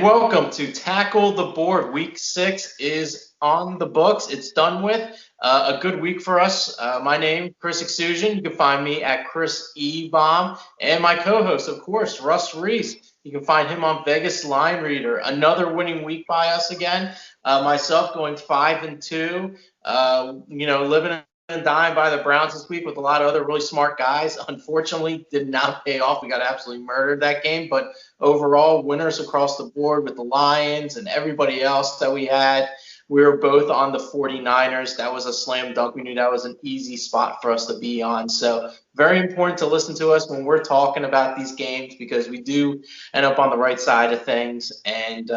And welcome to Tackle the Board. Week 6 is on the books. It's done with. A good week for us. My name, Chris Euksuzian. You can find me at Chris E. Baum. And my co-host, of course, Russ Reese. You can find him on Vegas Line Reader. Another winning week by us again. Myself going 5-2. Living and dying by the Browns this week with a lot of other really smart guys. Unfortunately, did not pay off. We got absolutely murdered that game. But overall, winners across the board with the Lions and everybody else that we had. We were both on the 49ers. That was a slam dunk. We knew that was an easy spot for us to be on. So very important to listen to us when we're talking about these games because we do end up on the right side of things. And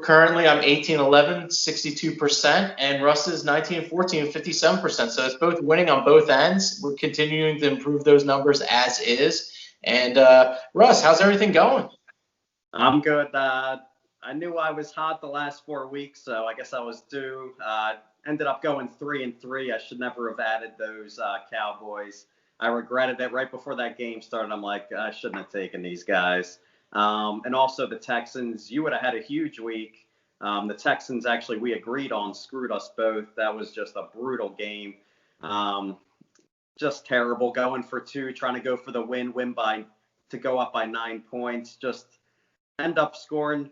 currently I'm 18-11, 62%, and Russ is 19-14, 57%. So it's both winning on both ends. We're continuing to improve those numbers as is. And Russ, how's everything going? I'm good. I knew I was hot the last 4 weeks, so I guess I was due. Ended up going 3-3. I should never have added those Cowboys. I regretted it right before that game started. I'm like, I shouldn't have taken these guys. And also the Texans, you would have had a huge week. The Texans, actually, we agreed on, screwed us both. That was just a brutal game. Just terrible. Going for 2, trying to go for the win to go up by 9 points. Just end up scoring.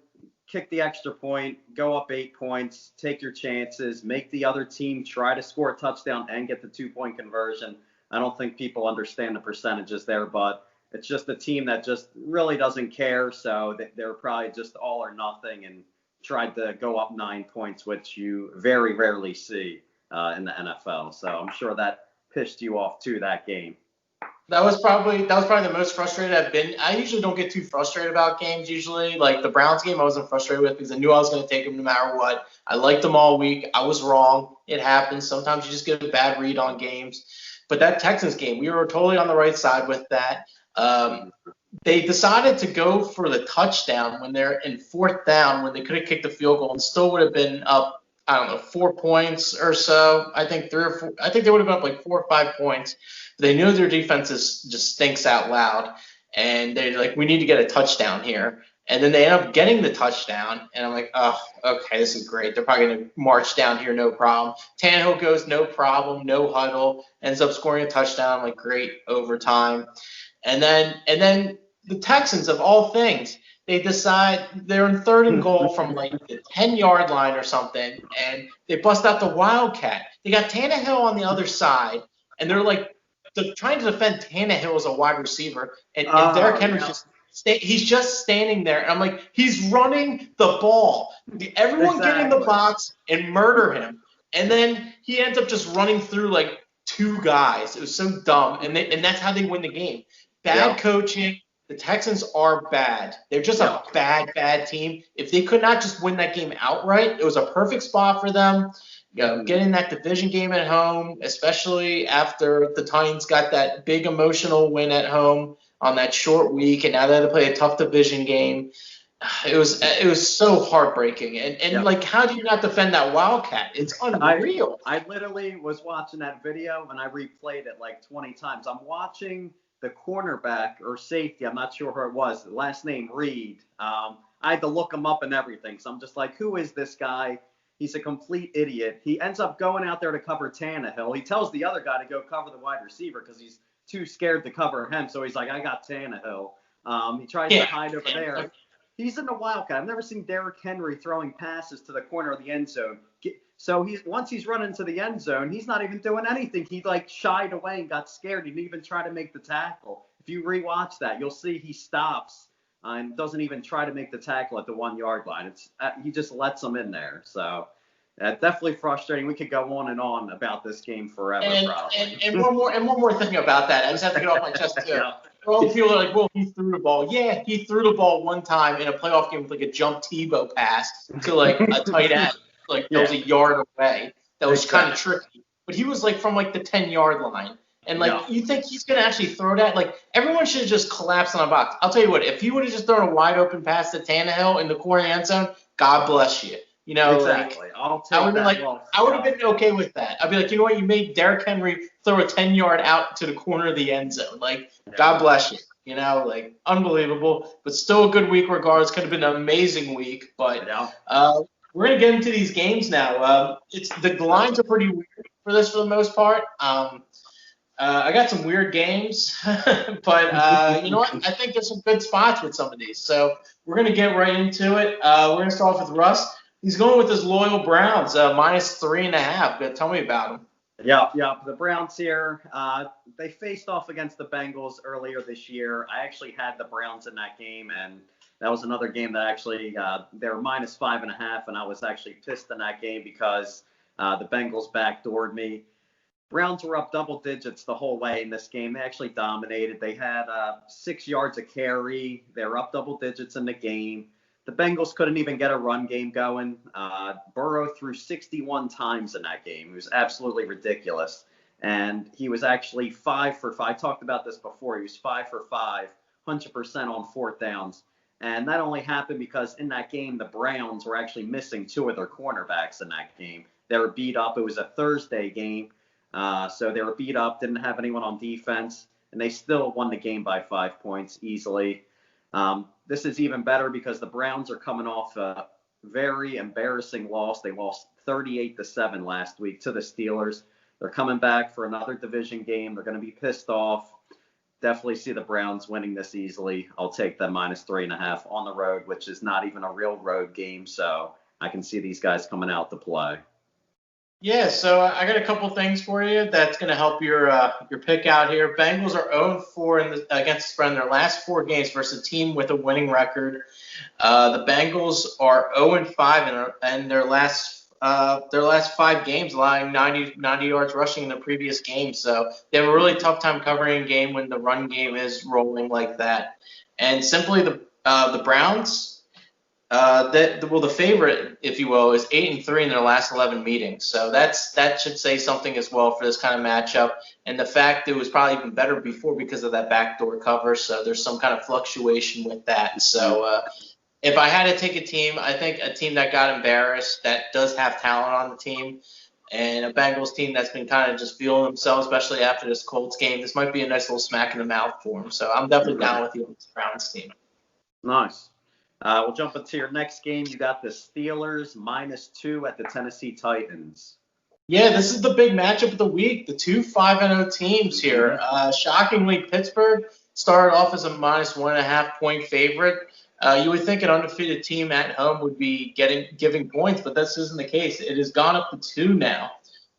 Kick the extra point, go up 8 points, take your chances, make the other team try to score a touchdown and get the 2-point conversion. I don't think people understand the percentages there, but it's just a team that just really doesn't care. So they're probably just all or nothing and tried to go up 9 points, which you very rarely see in the NFL. So I'm sure that pissed you off too, that game. That was probably the most frustrated I've been. I usually don't get too frustrated about games usually. Like the Browns game I wasn't frustrated with because I knew I was going to take them no matter what. I liked them all week. I was wrong. It happens. Sometimes you just get a bad read on games. But that Texans game, we were totally on the right side with that. They decided to go for the touchdown when they're in 4th down when they could have kicked the field goal and still would have been up, 4 points or so. I think 3 or 4. I think they would have been up like 4 or 5 points. They knew their defense just stinks out loud, and they're like, we need to get a touchdown here. And then they end up getting the touchdown, and I'm like, oh, okay, this is great. They're probably going to march down here, no problem. Tannehill goes, no problem, no huddle, ends up scoring a touchdown, I'm like, great, overtime. And then the Texans, of all things, they decide they're in 3rd and goal from like the 10-yard line or something, and they bust out the Wildcat. They got Tannehill on the other side, and they're like, they're trying to defend Tannehill as a wide receiver, and Derrick Henry's he's just standing there, and I'm like, he's running the ball. Everyone get in the box and murder him, and then he ends up just running through like 2 guys. It was so dumb, and that's how they win the game. Bad coaching. The Texans are bad. They're just a bad team. If they could not just win that game outright, it was a perfect spot for them. Getting that division game at home, especially after the Titans got that big emotional win at home on that short week, and now they had to play a tough division game. It was so heartbreaking. And like, how do you not defend that Wildcat? It's unreal. I literally was watching that video, and I replayed it like 20 times. I'm watching the cornerback or safety, I'm not sure who it was, the last name Reed. I had to look him up and everything. So I'm just like, who is this guy? He's a complete idiot. He ends up going out there to cover Tannehill. He tells the other guy to go cover the wide receiver because he's too scared to cover him. So he's like, I got Tannehill. He tries to hide over there. He's in the Wildcat. I've never seen Derrick Henry throwing passes to the corner of the end zone. So once he's running to the end zone, he's not even doing anything. He like shied away and got scared. He didn't even try to make the tackle. If you rewatch that, you'll see he stops and doesn't even try to make the tackle at the 1-yard line. He just lets them in there. So definitely frustrating. We could go on and on about this game forever. And one more thing about that. I just have to get off my chest too. All people are like, well, he threw the ball. Yeah, he threw the ball one time in a playoff game with like a jump Tebow pass to like a tight end. Like that was a yard away. That was kind of tricky. But he was like from like the 10-yard line. And like you think he's gonna actually throw that? Like everyone should have just collapsed on a box. I'll tell you what, if he would have just thrown a wide open pass to Tannehill in the corner end zone, God bless you. You know, exactly. Like I would have been okay with that. I'd be like, you know what, you made Derrick Henry throw a 10-yard out to the corner of the end zone. Like, God bless you. Like unbelievable. But still a good week regardless. Could have been an amazing week. But we're gonna get into these games now. The lines are pretty weird for this for the most part. I got some weird games, but you know what? I think there's some good spots with some of these. So we're going to get right into it. We're going to start off with Russ. He's going with his loyal Browns, -3.5. Tell me about them. Yeah. The Browns here, they faced off against the Bengals earlier this year. I actually had the Browns in that game, and that was another game that actually they were -5.5, and I was actually pissed in that game because the Bengals backdoored me. Browns were up double digits the whole way in this game. They actually dominated. They had 6 yards of carry. They were up double digits in the game. The Bengals couldn't even get a run game going. Burrow threw 61 times in that game. It was absolutely ridiculous. And he was actually 5 for 5. I talked about this before. He was 5 for 5, 100% on fourth downs. And that only happened because in that game, the Browns were actually missing 2 of their cornerbacks in that game. They were beat up. It was a Thursday game. So they were beat up, didn't have anyone on defense, and they still won the game by 5 points easily. This is even better because the Browns are coming off a very embarrassing loss. They lost 38-7 last week to the Steelers. They're coming back for another division game. They're going to be pissed off. Definitely see the Browns winning this easily. I'll take them -3.5 on the road, which is not even a real road game, so I can see these guys coming out to play. Yeah, so I got a couple things for you that's going to help your pick out here. Bengals are 0-4 against the spread in their last 4 games versus a team with a winning record. The Bengals are 0-5 in their last 5 games, allowing 90 yards rushing in the previous game. So they have a really tough time covering a game when the run game is rolling like that. And simply the Browns. The favorite, if you will, is 8-3 in their last 11 meetings. So that should say something as well for this kind of matchup. And the fact it was probably even better before because of that backdoor cover. So there's some kind of fluctuation with that. So if I had to take a team, I think a team that got embarrassed, that does have talent on the team, and a Bengals team that's been kind of just feeling themselves, especially after this Colts game, this might be a nice little smack in the mouth for them. So I'm definitely down with you on this Browns team. Nice. We'll jump into your next game. You got the Steelers -2 at the Tennessee Titans. Yeah, this is the big matchup of the week. The 2 5-0 teams here. Shockingly, Pittsburgh started off as a -1.5 point favorite. You would think an undefeated team at home would be giving points, but this isn't the case. It has gone up to 2 now.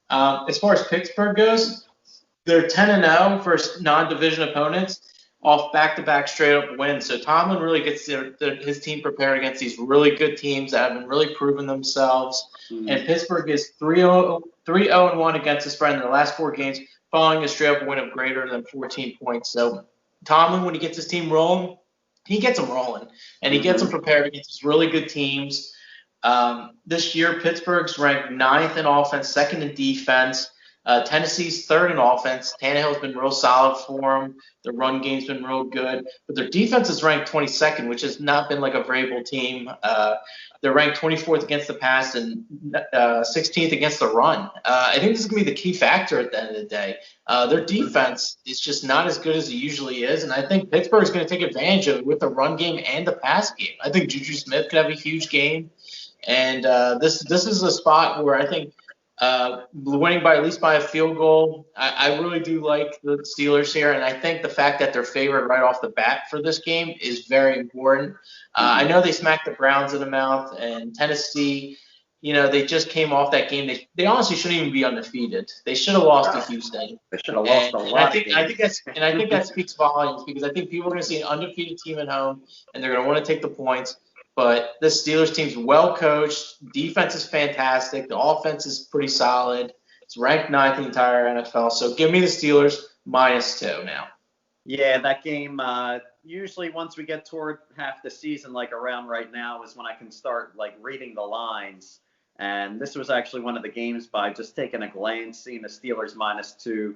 As far as Pittsburgh goes, they're 10-0 versus non-division opponents off back-to-back straight-up wins. So Tomlin really gets his team prepared against these really good teams that have been really proving themselves. And Pittsburgh is 3-0-1 against the spread in their last 4 games, following a straight-up win of greater than 14 points. So Tomlin, when he gets his team rolling, he gets them rolling, and he gets them prepared against these really good teams. This year, Pittsburgh's ranked 9th in offense, 2nd in defense. Tennessee's 3rd in offense. Tannehill's been real solid for them. Their run game's been real good. But their defense is ranked 22nd, which has not been like a variable team. They're ranked 24th against the pass and 16th against the run. I think this is going to be the key factor at the end of the day. Their defense is just not as good as it usually is, and I think Pittsburgh is going to take advantage of it with the run game and the pass game. I think Juju Smith could have a huge game, and this is a spot where I think winning by at least by a field goal. I really do like the Steelers here, and I think the fact that they're favored right off the bat for this game is very important. I know they smacked the Browns in the mouth, and Tennessee, they just came off that game. They honestly shouldn't even be undefeated. They should have lost to Houston. They should have lost a lot. I think that speaks volumes because I think people are going to see an undefeated team at home, and they're going to want to take the points. But this Steelers team's well coached. Defense is fantastic. The offense is pretty solid. It's ranked 9th in the entire NFL. So give me the Steelers -2 now. Yeah, that game, usually once we get toward half the season, like around right now, is when I can start reading the lines. And this was actually one of the games by just taking a glance, seeing the Steelers -2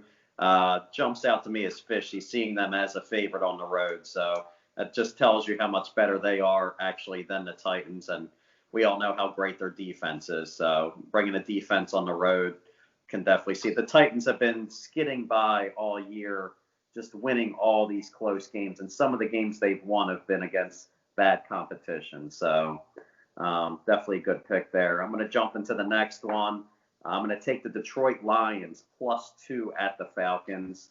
jumps out to me as fishy, seeing them as a favorite on the road. So that just tells you how much better they are actually than the Titans. And we all know how great their defense is. So bringing a defense on the road can definitely see. The Titans have been skidding by all year, just winning all these close games. And some of the games they've won have been against bad competition. So definitely a good pick there. I'm going to jump into the next one. I'm going to take the Detroit Lions +2 at the Falcons.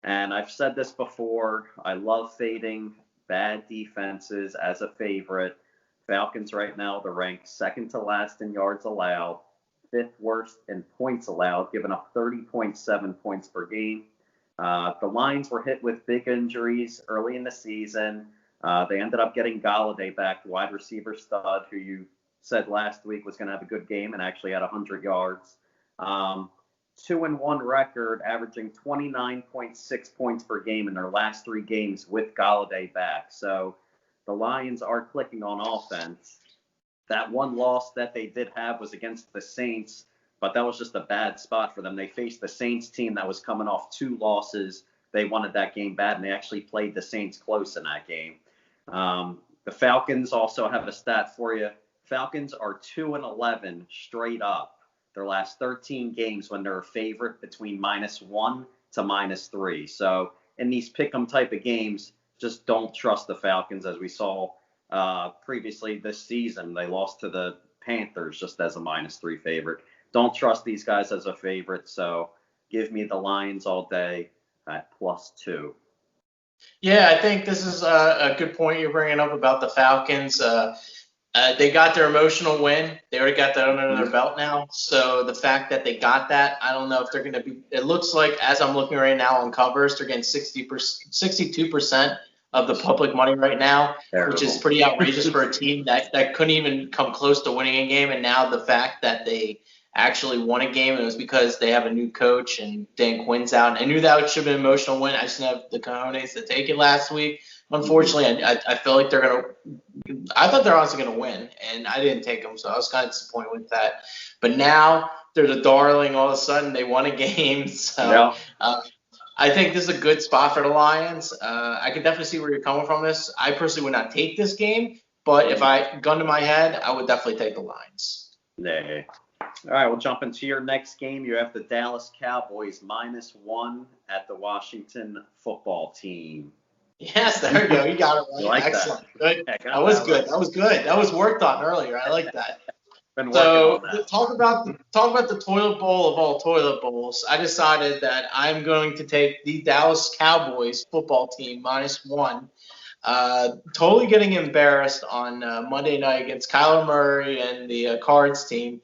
And I've said this before. I love fading bad defenses as a favorite. Falcons right now, they're ranked second to last in yards allowed, fifth worst in points allowed, giving up 30.7 points per game. The Lions were hit with big injuries early in the season. They ended up getting Galladay back, wide receiver stud, who you said last week was going to have a good game and actually had 100 yards. 2-1 record, averaging 29.6 points per game in their last 3 games with Galladay back. So the Lions are clicking on offense. That one loss that they did have was against the Saints, but that was just a bad spot for them. They faced the Saints team that was coming off 2 losses. They wanted that game bad, and they actually played the Saints close in that game. The Falcons also have a stat for you. Falcons are 2-11 straight up their last 13 games when they're a favorite between -1 to -3. So in these pick'em type of games, just don't trust the Falcons, as we saw previously this season. They lost to the Panthers just as a -3 favorite. Don't trust these guys as a favorite. So give me the Lions all day at +2. Yeah, I think this is a good point you're bringing up about the Falcons. They got their emotional win. They already got that under their belt now. So the fact that they got that, I don't know if they're going to be – it looks like, as I'm looking right now on covers, they're getting 62% of the public money right now, Terrible. Which is pretty outrageous for a team that couldn't even come close to winning a game. And now the fact that they actually won a game, it was because they have a new coach and Dan Quinn's out. And I knew that should have been an emotional win. I just didn't have the cojones to take it last week. Unfortunately, I feel like they're going to – I thought they're honestly going to win, and I didn't take them, so I was kind of disappointed with that. But now they're the darling. All of a sudden, they won a game. So I think this is a good spot for the Lions. I can definitely see where you're coming from this. I personally would not take this game, but if I gun to my head, I would definitely take the Lions. Yeah. All right, we'll jump into your next game. You have the Dallas Cowboys -1 at the Washington Football Team. Yes, there you go. You got it right. Like excellent. That. Good. That was good. That was good. That was worked on earlier. I like that. So talk about the toilet bowl of all toilet bowls. I decided that I'm going to take the Dallas Cowboys football team -1. Totally getting embarrassed on Monday night against Kyler Murray and the Cards team.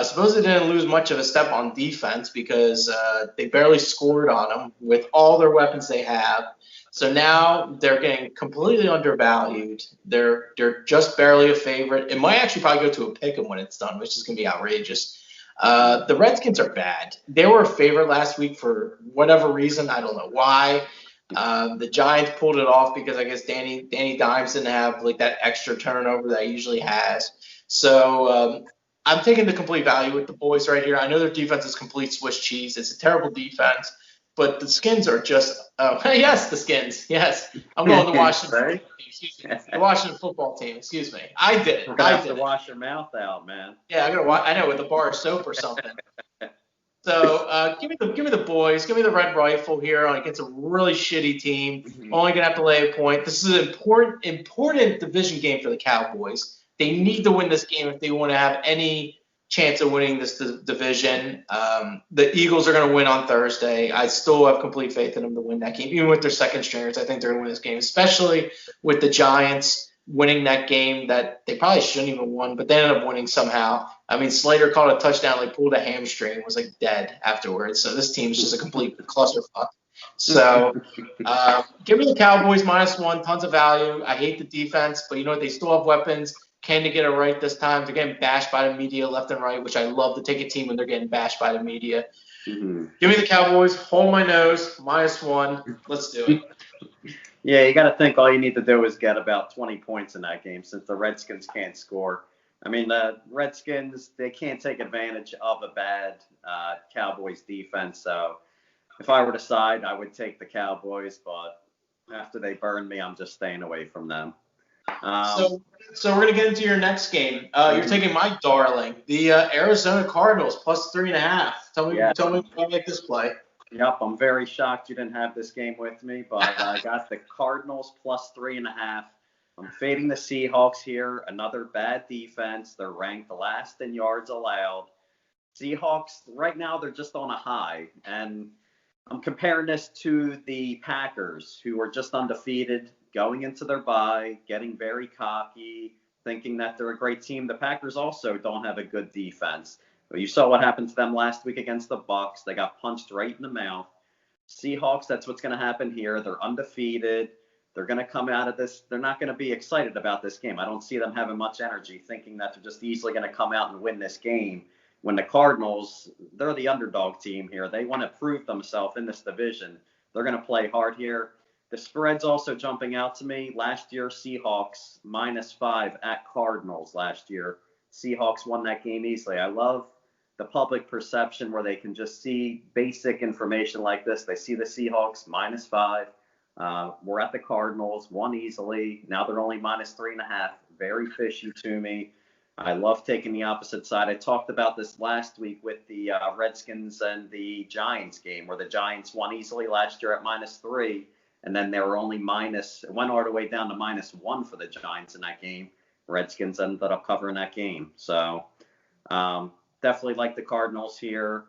Supposedly didn't lose much of a step on defense because they barely scored on them with all their weapons they have. So now they're getting completely undervalued. They're just barely a favorite. It might actually probably go to a pick 'em when it's done, which is going to be outrageous. The Redskins are bad. They were a favorite last week for whatever reason. I don't know why. The Giants pulled it off because I guess Danny Dimes didn't have like that extra turnover that he usually has. So I'm taking the complete value with the boys right here. I know their defense is complete Swiss cheese. It's a terrible defense. But the Skins are just yes, the Skins. Yes, I'm going to Washington. Right? The Washington football team. Excuse me. I did it. I have to wash your mouth out, man. Yeah, I know, with a bar of soap or something. So give me the boys. Give me the Red Rifle here against a really shitty team. Only gonna have to lay a point. This is an important division game for the Cowboys. They need to win this game if they want to have any chance of winning this division. The Eagles are going to win on Thursday. I still have complete faith in them to win that game, even with their second stringers. I think they're going to win this game, especially with the Giants winning that game that they probably shouldn't even won, but they ended up winning somehow. I mean, Slater caught a touchdown, like pulled a hamstring, and was like dead afterwards. So this team's just a complete clusterfuck. So give me the Cowboys -1, tons of value. I hate the defense, but you know what? They still have weapons. Can they get it right this time? They're getting bashed by the media left and right, which I love to take a team when they're getting bashed by the media. Give me the Cowboys. Hold my nose. -1. Let's do it. Yeah, you got to think all you need to do is get about 20 points in that game since the Redskins can't score. I mean, the Redskins, they can't take advantage of a bad Cowboys defense. So if I were to side, I would take the Cowboys. But after they burn me, I'm just staying away from them. So we're going to get into your next game. You're taking my darling, the Arizona Cardinals +3.5. Tell me why I make this play. Yep, I'm very shocked you didn't have this game with me, but I got the Cardinals plus 3.5. I'm fading the Seahawks here. Another bad defense. They're ranked last in yards allowed. Seahawks, right now, they're just on a high. And I'm comparing this to the Packers, who are just undefeated, going into their bye, getting very cocky, thinking that they're a great team. The Packers also don't have a good defense. You saw what happened to them last week against the Bucs. They got punched right in the mouth. Seahawks, that's what's going to happen here. They're undefeated. They're going to come out of this. They're not going to be excited about this game. I don't see them having much energy, thinking that they're just easily going to come out and win this game. When the Cardinals, they're the underdog team here. They want to prove themselves in this division. They're going to play hard here. The spread's also jumping out to me. Last year, Seahawks -5 at Cardinals last year. Seahawks won that game easily. I love the public perception where they can just see basic information like this. They see the Seahawks -5. We're at the Cardinals, won easily. Now they're only -3.5. Very fishy to me. I love taking the opposite side. I talked about this last week with the Redskins and the Giants game, where the Giants won easily last year at -3, and then they were only it went all the way down to -1 for the Giants in that game. Redskins ended up covering that game. So definitely like the Cardinals here,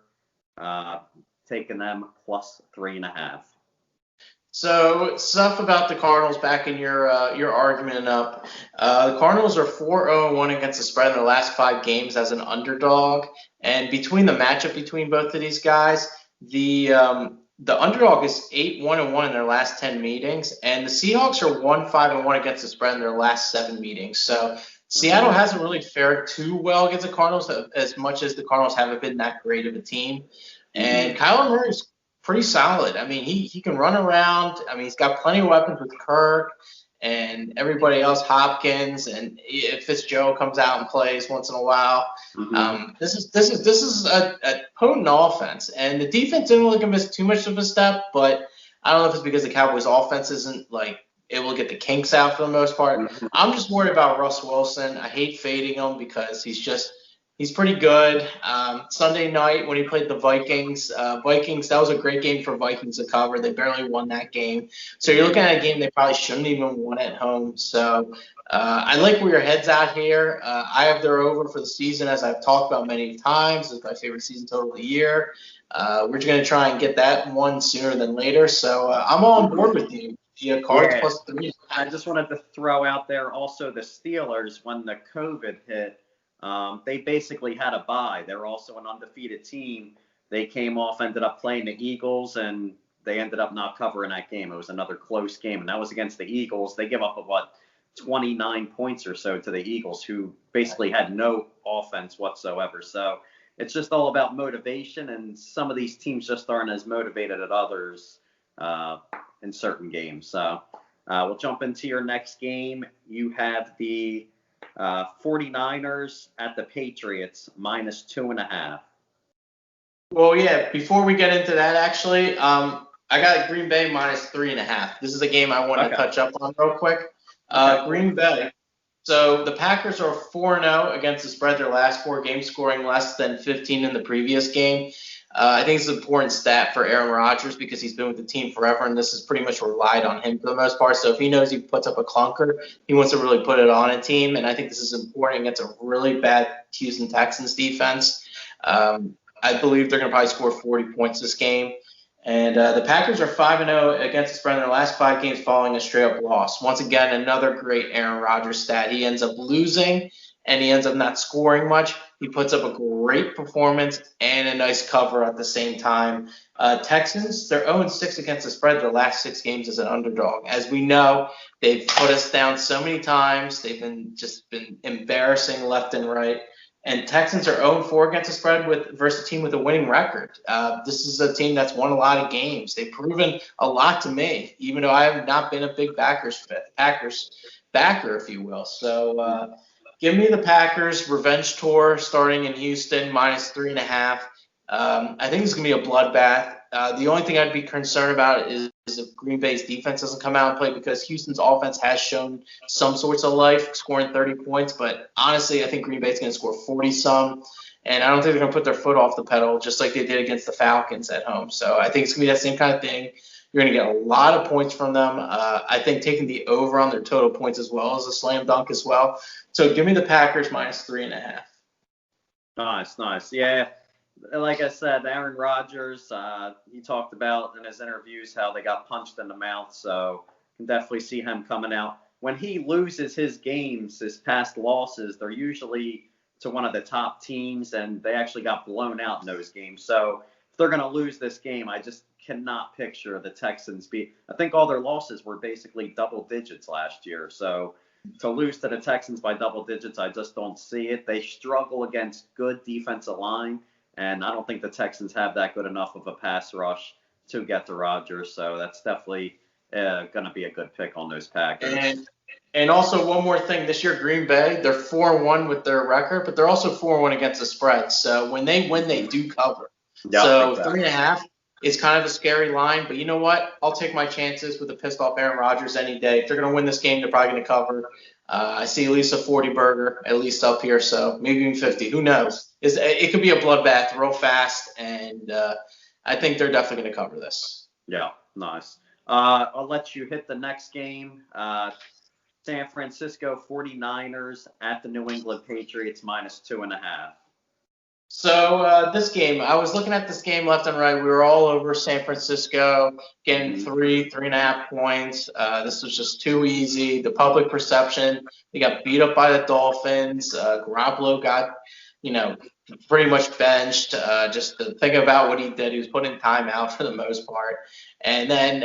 taking them plus 3.5. So stuff about the Cardinals backing your argument up. The Cardinals are 4-0-1 against the spread in their last 5 games as an underdog, and between the matchup between both of these guys, the underdog is 8-1-1 in their last 10 meetings, and the Seahawks are 1-5-1 against the spread in their last 7 meetings. So Seattle hasn't really fared too well against the Cardinals, as much as the Cardinals haven't been that great of a team. And Kyler Murray's pretty solid. I mean, he can run around. I mean, he's got plenty of weapons with Kirk and everybody else, Hopkins, and if Fitzgerald comes out and plays once in a while. This is a potent offense, and the defense didn't really miss too much of a step, but I don't know if it's because the Cowboys' offense isn't like able to get the kinks out for the most part. I'm just worried about Russ Wilson. I hate fading him because he's pretty good. Sunday night when he played the Vikings, that was a great game for Vikings to cover. They barely won that game. So you're looking at a game they probably shouldn't even won at home. So I like where your head's at here. I have their over for the season, as I've talked about many times. It's my favorite season total of the year. We're just going to try and get that one sooner than later. So I'm all on board with you. Cards plus 3. I just wanted to throw out there also the Steelers, when the COVID hit, they basically had a bye. They're also an undefeated team. They came off, ended up playing the Eagles, and they ended up not covering that game. It was another close game, and that was against the Eagles. They give up, 29 points or so to the Eagles, who basically had no offense whatsoever. So it's just all about motivation, and some of these teams just aren't as motivated as others in certain games. So we'll jump into your next game. You have the 49ers at the Patriots -2.5. Well, yeah, before we get into that, actually, I got Green Bay -3.5. This is a game I want to touch up on real quick. Green Bay. So the Packers are 4-0 against the spread their last 4 games, scoring less than 15 in the previous game. I think it's an important stat for Aaron Rodgers because he's been with the team forever, and this has pretty much relied on him for the most part. So if he knows he puts up a clunker, he wants to really put it on a team, and I think this is important against a really bad Houston Texans defense. I believe they're going to probably score 40 points this game. And the Packers are 5-0 against the spread in their last 5 games following a straight-up loss. Once again, another great Aaron Rodgers stat. He ends up losing, and he ends up not scoring much. He puts up a great performance and a nice cover at the same time. Texans, they're 0-6 against the spread their last 6 games as an underdog. As we know, they've put us down so many times. They've been embarrassing left and right. And Texans are 0-4 against the spread versus a team with a winning record. This is a team that's won a lot of games. They've proven a lot to me, even though I have not been a big Packers backer, if you will. So give me the Packers revenge tour starting in Houston -3.5. I think it's going to be a bloodbath. The only thing I'd be concerned about is if Green Bay's defense doesn't come out and play, because Houston's offense has shown some sorts of life, scoring 30 points. But honestly, I think Green Bay's going to score 40-some. And I don't think they're going to put their foot off the pedal just like they did against the Falcons at home. So I think it's going to be that same kind of thing. You're going to get a lot of points from them. I think taking the over on their total points as well is a slam dunk as well. So give me the Packers -3.5. Nice. Yeah, like I said, Aaron Rodgers, he talked about in his interviews how they got punched in the mouth, so can definitely see him coming out. When he loses his games, his past losses, they're usually to one of the top teams, and they actually got blown out in those games. So if they're going to lose this game, I just cannot picture the Texans be. I think all their losses were basically double digits last year, so to lose to the Texans by double digits, I just don't see it. They struggle against good defensive line, and I don't think the Texans have that good enough of a pass rush to get to Rodgers. So that's definitely going to be a good pick on those Packers. And also one more thing, this year Green Bay, they're 4-1 with their record, but they're also 4-1 against the spread. So when they win, they do cover. Yep, so exactly. 3.5 is kind of a scary line, but you know what? I'll take my chances with a pissed off Aaron Rodgers any day. If they're going to win this game, they're probably going to cover. I see at least a 40 burger, at least up here, so maybe even 50. Who knows? It could be a bloodbath real fast, and I think they're definitely going to cover this. Yeah, nice. I'll let you hit the next game. San Francisco 49ers at the New England Patriots -2.5. So this game, I was looking at this game left and right. We were all over San Francisco, getting 3.5 points. This was just too easy. The public perception, they got beat up by the Dolphins. Garoppolo got, pretty much benched. Just to think about what he did, he was put in timeout for the most part. And then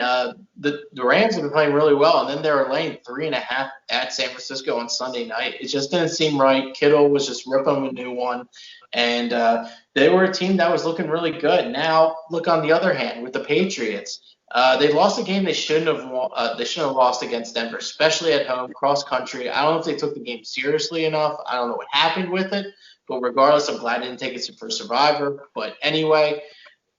the Rams have been playing really well, and then they were laying 3.5 at San Francisco on Sunday night. It just didn't seem right. Kittle was just ripping them a new one. And they were a team that was looking really good. Now, look on the other hand with the Patriots. They lost a game they shouldn't have lost against Denver, especially at home, cross country. I don't know if they took the game seriously enough. I don't know what happened with it. But regardless, I'm glad I didn't take it for Survivor. But anyway,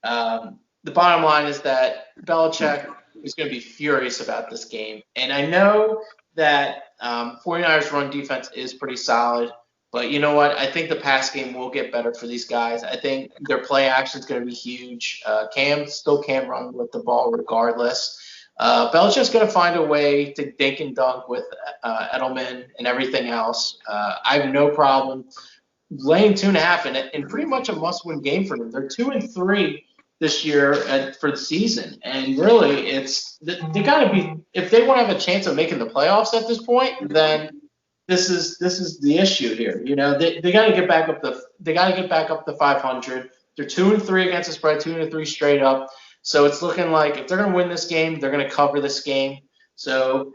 the bottom line is that Belichick is going to be furious about this game. And I know that 49ers run defense is pretty solid. But you know what? I think the pass game will get better for these guys. I think their play action is going to be huge. Cam still can't run with the ball regardless. Belichick's going to find a way to dink and dunk with Edelman and everything else. I have no problem laying 2.5 in pretty much a must-win game for them. They're 2-3 this year for the season, and really, they got to be, if they want to have a chance of making the playoffs at this point, then this is the issue here. They got to get back up to 500. They're 2-3 against the spread, 2-3 straight up. So it's looking like if they're going to win this game, they're going to cover this game. So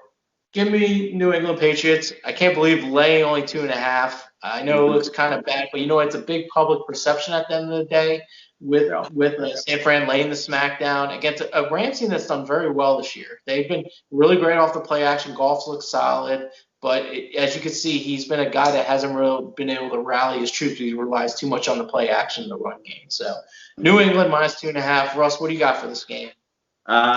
give me New England Patriots. I can't believe laying only 2.5. I know it looks kind of bad, but it's a big public perception at the end of the day with San Fran laying the smackdown against a Rams team that's done very well this year. They've been really great off the play action. Goff's looks solid. But as you can see, he's been a guy that hasn't really been able to rally his troops. He relies too much on the play action in the run game. So New England -2.5. Russ, what do you got for this game?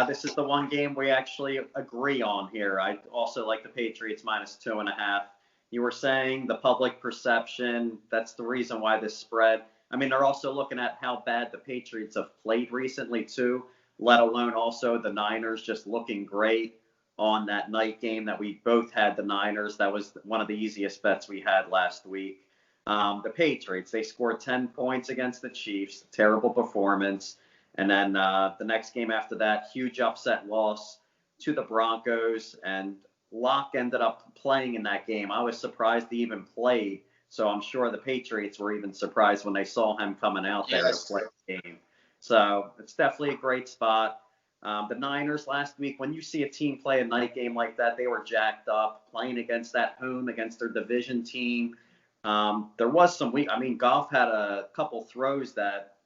This is the one game we actually agree on here. I also like the Patriots -2.5. You were saying the public perception, that's the reason why this spread. I mean, they're also looking at how bad the Patriots have played recently too, let alone also the Niners just looking great on that night game that we both had the Niners. That was one of the easiest bets we had last week. The Patriots, they scored 10 points against the Chiefs, terrible performance. And then the next game after that, huge upset loss to the Broncos. And Locke ended up playing in that game. I was surprised he even played. So I'm sure the Patriots were even surprised when they saw him coming out there to play the game. So it's definitely a great spot. The Niners last week, when you see a team play a night game like that, they were jacked up, playing against their division team. There was some weak. I mean, Goff had a couple throws that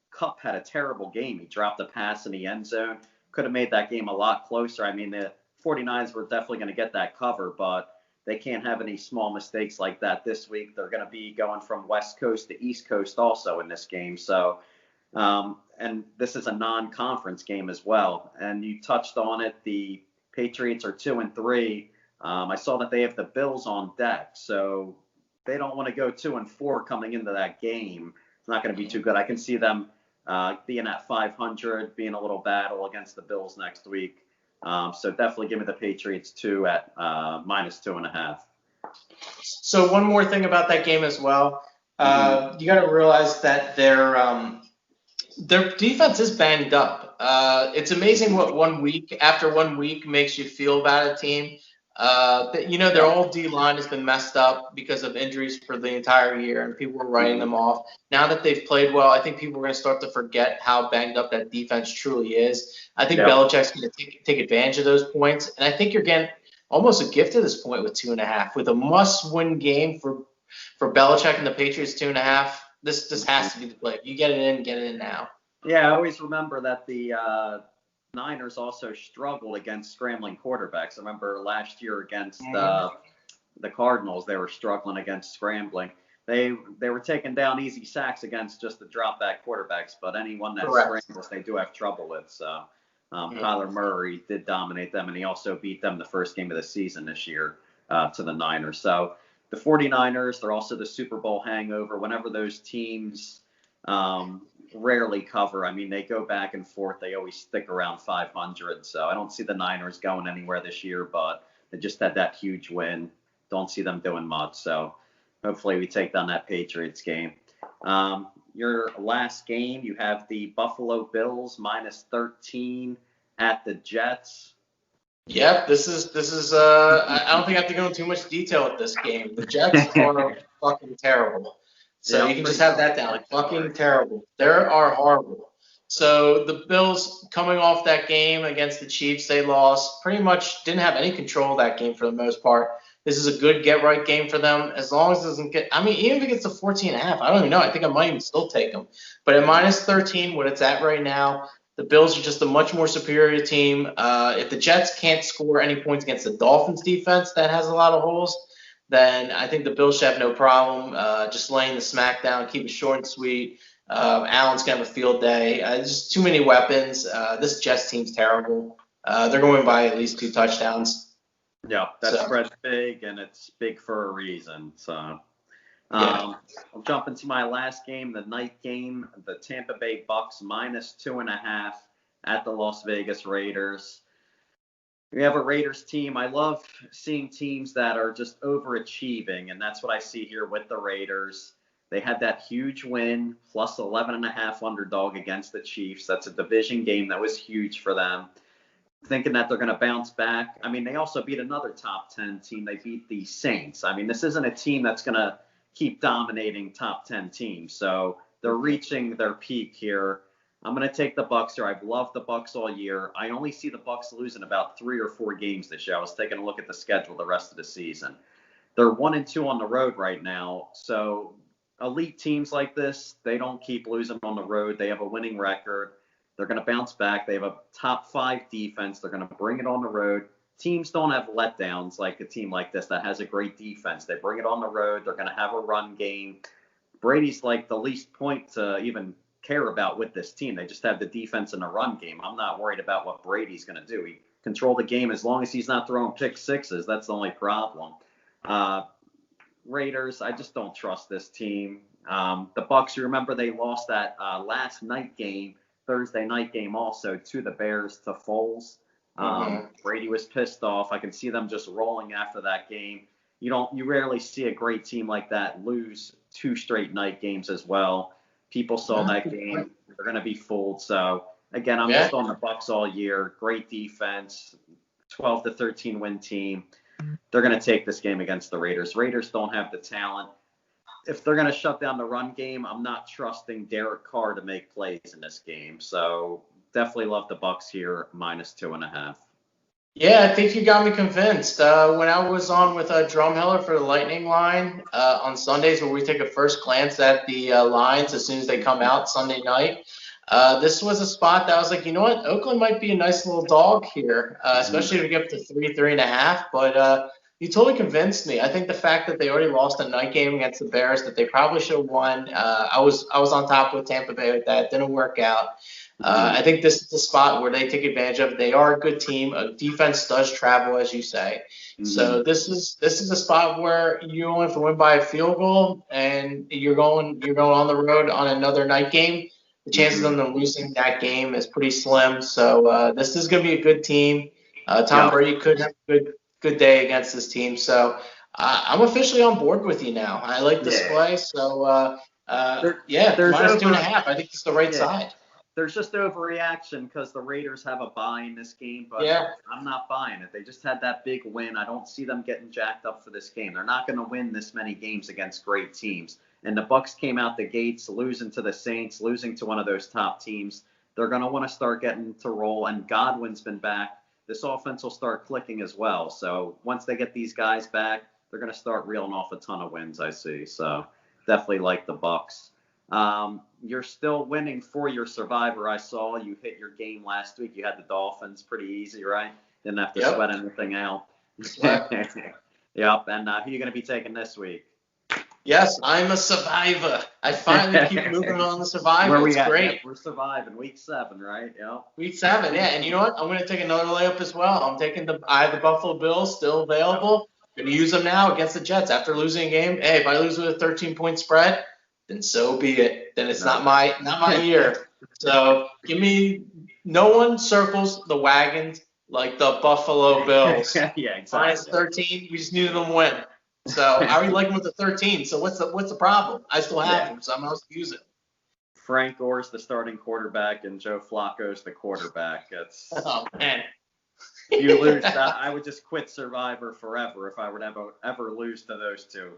Kupp had a terrible game. He dropped a pass in the end zone. Could have made that game a lot closer. I mean, the 49ers were definitely going to get that cover, but they can't have any small mistakes like that this week. They're going to be going from West Coast to East Coast also in this game. So, and this is a non-conference game as well. And you touched on it. The Patriots are 2-3. I saw that they have the Bills on deck. So they don't want to go 2-4 coming into that game. It's not going to be too good. I can see them being at 500, being a little battle against the Bills next week. So definitely give me the Patriots 2 at -2.5. So one more thing about that game as well. You got to realize that their defense is banged up. It's amazing what 1 week after 1 week makes you feel about a team. Their whole D line has been messed up because of injuries for the entire year, and people were writing them off. Now that they've played well, I think people are going to start to forget how banged up that defense truly is. I think Belichick's going to take advantage of those points, and I think you're getting almost a gift at this point with 2.5, with a must-win game for Belichick and the Patriots 2.5. This has to be the play. You get it in now. Yeah, I always remember that the Niners also struggled against scrambling quarterbacks. I remember last year against the Cardinals, they were struggling against scrambling. They were taking down easy sacks against just the drop back quarterbacks, but anyone that scrambles, they do have trouble with. So Kyler Murray did dominate them, and he also beat them the first game of the season this year to the Niners. So the 49ers, they're also the Super Bowl hangover. Whenever those teams rarely cover, I mean, they go back and forth. They always stick around 500. So I don't see the Niners going anywhere this year, but they just had that huge win. Don't see them doing much. So hopefully we take down that Patriots game. Your last game, you have the Buffalo Bills -13 at the Jets. Yep, this is I don't think I have to go into too much detail with this game. The Jets are fucking terrible. So you can just have that down. Like, fucking terrible. They are horrible. So the Bills, coming off that game against the Chiefs, they lost. Pretty much didn't have any control of that game for the most part. This is a good get-right game for them. As long as it doesn't get – I mean, even if it gets to 14.5, I don't even know. I think I might even still take them. But at -13, what it's at right now, the Bills are just a much more superior team. If the Jets can't score any points against the Dolphins defense that has a lot of holes, then I think the Bills should have no problem just laying the smack down, keep it short and sweet. Allen's going to have a field day. Just too many weapons. This Jets team's terrible. They're going by at least 2 touchdowns. Yeah, that spread's big, and it's big for a reason. So I'll jump into my last game, the night game, the Tampa Bay Bucks -2.5 at the Las Vegas Raiders. We have a Raiders team. I love seeing teams that are just overachieving, and that's what I see here with the Raiders. They had that huge win, plus 11.5 underdog against the Chiefs. That's a division game that was huge for them. Thinking that they're going to bounce back. I mean, they also beat another top 10 team. They beat the Saints. I mean, this isn't a team that's going to keep dominating top 10 teams. So they're reaching their peak here. I'm going to take the Bucks here. I've loved the Bucks all year. I only see the Bucks losing about 3 or 4 games this year. I was taking a look at the schedule the rest of the season. They're 1-2 on the road right now. So elite teams like this, they don't keep losing on the road. They have a winning record. They're going to bounce back. They have a top 5 defense. They're going to bring it on the road. Teams don't have letdowns like a team like this that has a great defense. They bring it on the road. They're going to have a run game. Brady's like the least point to even care about with this team. They just have the defense and the run game. I'm not worried about what Brady's going to do. He control the game as long as he's not throwing pick sixes. That's the only problem. Raiders, I just don't trust this team. The Bucks, you remember they lost that last night game, Thursday night game also, to the Bears, to Foles. Brady was pissed off. I can see them just rolling after that game. You rarely see a great team like that lose 2 straight night games as well. People saw that game. They're going to be fooled. So, again, I'm just on the Bucks all year. Great defense, 12-13 win team. They're going to take this game against the Raiders. Raiders don't have the talent. If they're going to shut down the run game, I'm not trusting Derek Carr to make plays in this game. So, definitely love the Bucks here, -2.5. Yeah, I think you got me convinced. When I was on with Drumheller for the Lightning line on Sundays, where we take a first glance at the lines as soon as they come out Sunday night, this was a spot that I was like, you know what, Oakland might be a nice little dog here, especially if we get up to 3.5. But you totally convinced me. I think the fact that they already lost a night game against the Bears, that they probably should have won. I was on top with Tampa Bay with that. Didn't work out. I think this is the spot where they take advantage of it. They are a good team. Defense does travel, as you say. So this is a spot where you only have to win by a field goal, and you're going on the road on another night game. The chances of them losing that game is pretty slim. So this is going to be a good team. Tom Brady could have a good day against this team. So I'm officially on board with you now. I like this play. So minus 2.5. I think it's the right side. There's just overreaction because the Raiders have a bye in this game, but I'm not buying it. They just had that big win. I don't see them getting jacked up for this game. They're not going to win this many games against great teams. And the Bucs came out the gates losing to the Saints, losing to one of those top teams. They're going to want to start getting to roll, and Godwin's been back. This offense will start clicking as well. So once they get these guys back, they're going to start reeling off a ton of wins, I see. So definitely like the Bucs. You're still winning for your survivor. I saw you hit your game last week. You had the Dolphins pretty easy, right? Didn't have to sweat anything out. Yep. And who are you going to be taking this week? Yes, I'm a survivor. I finally keep moving on the survivor. It's great. We're surviving week 7, right? Yep. Week 7, yeah. And you know what? I'm going to take another layup as well. I have the Buffalo Bills still available. I'm going to use them now against the Jets after losing a game. Hey, if I lose with a 13-point spread, then so be it. Then it's not my year. So give me no one circles the wagons like the Buffalo Bills. Yeah, exactly. Minus 13, we just needed them to win. So I already like them with the 13. So what's the problem? I still have them, so I'm supposed to use it. Frank Gore's the starting quarterback and Joe Flacco's the quarterback. Oh man. If you lose that, I would just quit Survivor forever if I would ever lose to those two.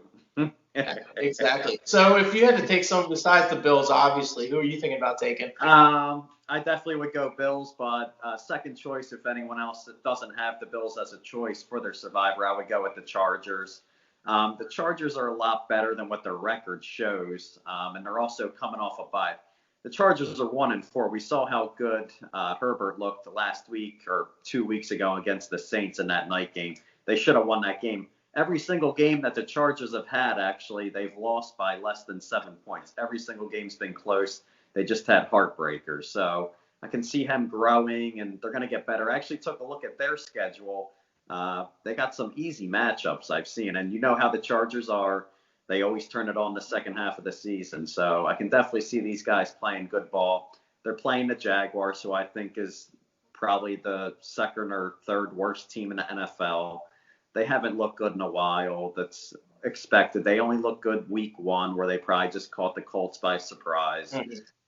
Exactly. So if you had to take someone besides the Bills, obviously, who are you thinking about taking? I definitely would go Bills, but second choice, if anyone else doesn't have the Bills as a choice for their Survivor, I would go with the Chargers. The Chargers are a lot better than what their record shows, and they're also coming off a bye. The Chargers are 1-4. We saw how good Herbert looked last week or 2 weeks ago against the Saints in that night game. They should have won that game. Every single game that the Chargers have had, actually, they've lost by less than 7 points. Every single game's been close. They just had heartbreakers. So I can see him growing, and they're going to get better. I actually took a look at their schedule. They got some easy matchups I've seen, and you know how the Chargers are. They always turn it on the second half of the season, so I can definitely see these guys playing good ball. They're playing the Jaguars, who I think is probably the second or third worst team in the NFL. They haven't looked good in a while. That's expected. They only look good week 1, where they probably just caught the Colts by surprise.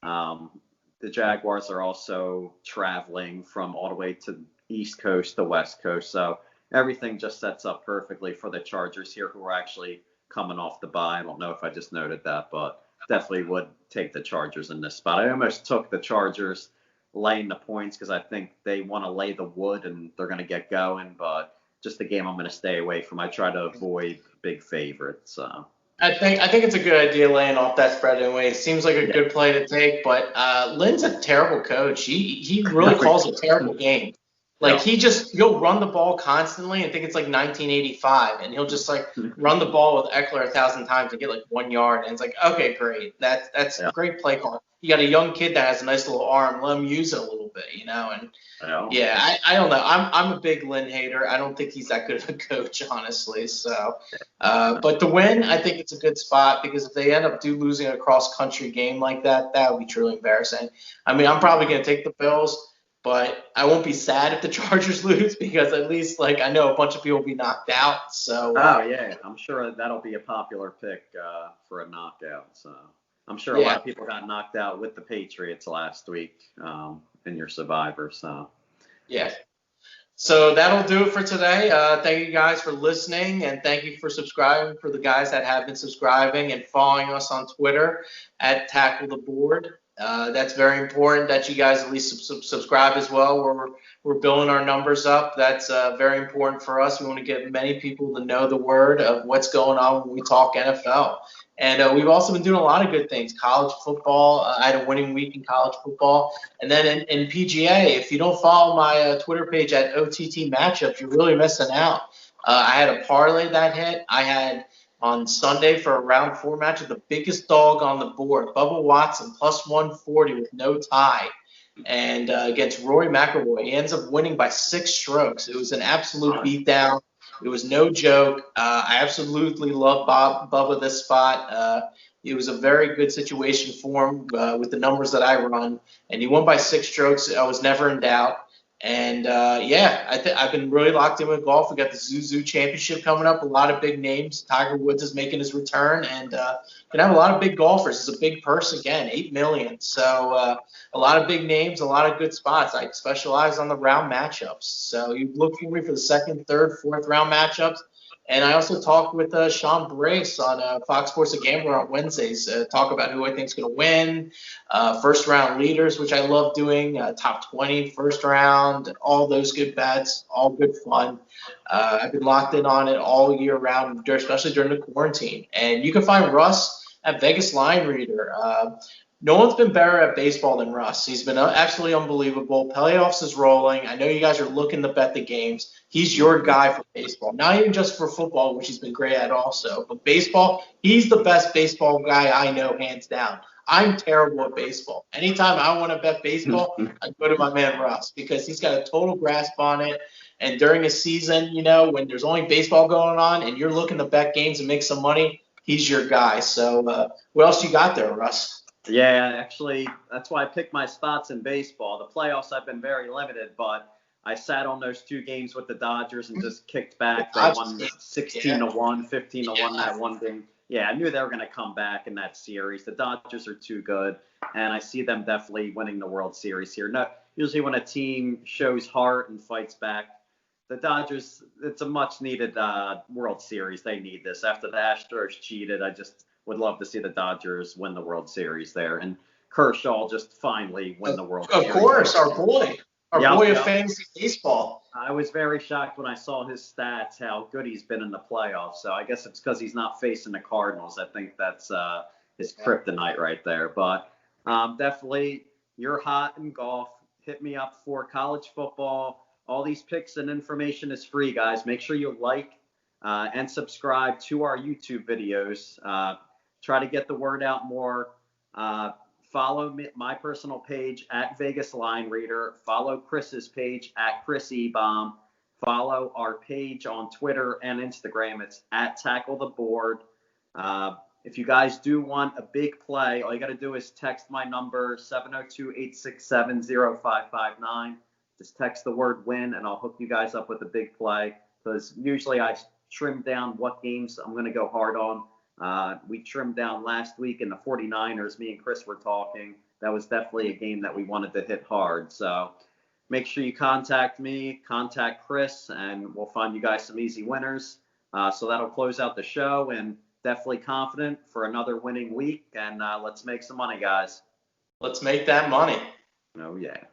The Jaguars are also traveling from all the way to East Coast to West Coast, so everything just sets up perfectly for the Chargers here, who are actually coming off the bye. I don't know if I just noted that, but definitely would take the Chargers in this spot. I almost took the Chargers laying the points because I think they want to lay the wood and they're going to get going, but just the game I'm going to stay away from. I try to avoid big favorites. I think it's a good idea laying off that spread anyway. It seems like a good play to take, but Lynn's a terrible coach. He really calls a terrible game. Like he'll run the ball constantly and think it's like 1985, and he'll just like run the ball with Eckler 1,000 times and get like 1 yard, and it's like, okay, great, that's a great play call. You got a young kid that has a nice little arm, let him use it a little bit, you know. And I don't know. I'm a big Lynn hater. I don't think he's that good of a coach, honestly. So, but to win, I think it's a good spot because if they end up losing a cross country game like that, that would be truly embarrassing. I mean, I'm probably gonna take the Bills. But I won't be sad if the Chargers lose because at least, like, I know a bunch of people will be knocked out. So. I'm sure that'll be a popular pick for a knockout. So I'm sure a lot of people got knocked out with the Patriots last week in your Survivor. So. Yeah. So that'll do it for today. Thank you guys for listening, and thank you for subscribing for the guys that have been subscribing and following us on Twitter at Tackle the Board. That's very important that you guys at least subscribe as well. We're building our numbers up. That's very important for us. We want to get many people to know the word of what's going on when we talk NFL. And we've also been doing a lot of good things. College football. I had a winning week in college football. And then in PGA, if you don't follow my Twitter page at OTT Matchups, you're really missing out. I had a parlay that hit. I had on Sunday for a round 4 match with the biggest dog on the board, Bubba Watson, plus 140 with no tie. and against Rory McIlroy. He ends up winning by 6 strokes. It was an absolute beatdown. It was no joke. I absolutely love Bubba this spot. It was a very good situation for him with the numbers that I run, and he won by 6 strokes. I was never in doubt. And I've been really locked in with golf. We got the Zuzu Championship coming up. A lot of big names. Tiger Woods is making his return, and gonna have a lot of big golfers. It's a big purse again, 8 million. So a lot of big names, a lot of good spots. I specialize on the round matchups. So you look for me for the second, third, fourth round matchups. And I also talked with Sean Brace on Fox Sports The Gambler on Wednesdays. Talk about who I think is going to win, first round leaders, which I love doing, top 20 first round, all those good bets, all good fun. I've been locked in on it all year round, especially during the quarantine. And you can find Russ at Vegas Line Reader. No one's been better at baseball than Russ. He's been absolutely unbelievable. Playoffs is rolling. I know you guys are looking to bet the games. He's your guy for baseball. Not even just for football, which he's been great at also. But baseball, he's the best baseball guy I know, hands down. I'm terrible at baseball. Anytime I want to bet baseball, I go to my man Russ because he's got a total grasp on it. And during a season, when there's only baseball going on and you're looking to bet games and make some money, he's your guy. So what else you got there, Russ? Yeah, actually, that's why I picked my spots in baseball. The playoffs, I've been very limited, but I sat on those 2 games with the Dodgers and just kicked back. They won 16-1, 15-1 that one game. Yeah, I knew they were going to come back in that series. The Dodgers are too good, and I see them definitely winning the World Series here. No, usually when a team shows heart and fights back, the Dodgers, it's a much-needed World Series. They need this. After the Astros cheated, I just would love to see the Dodgers win the World Series there. And Kershaw just finally win the World Series. Of course, our boy of fantasy baseball. I was very shocked when I saw his stats, how good he's been in the playoffs. So I guess it's because he's not facing the Cardinals. I think that's his kryptonite right there. But definitely, you're hot in golf. Hit me up for college football. All these picks and information is free, guys. Make sure you like and subscribe to our YouTube videos. Try to get the word out more. Follow my personal page at Vegas Line Reader. Follow Chris's page at Chris Ebomb. Follow our page on Twitter and Instagram. It's at Tackle the Board. If you guys do want a big play, all you got to do is text my number, 702-867-0559. Just text the word win, and I'll hook you guys up with a big play. Because usually I trim down what games I'm going to go hard on. We trimmed down last week in the 49ers. Me and Chris were talking. That was definitely a game that we wanted to hit hard. So make sure you contact me, contact Chris, and we'll find you guys some easy winners. So that'll close out the show, and definitely confident for another winning week. And let's make some money, guys. Let's make that money. Oh, yeah.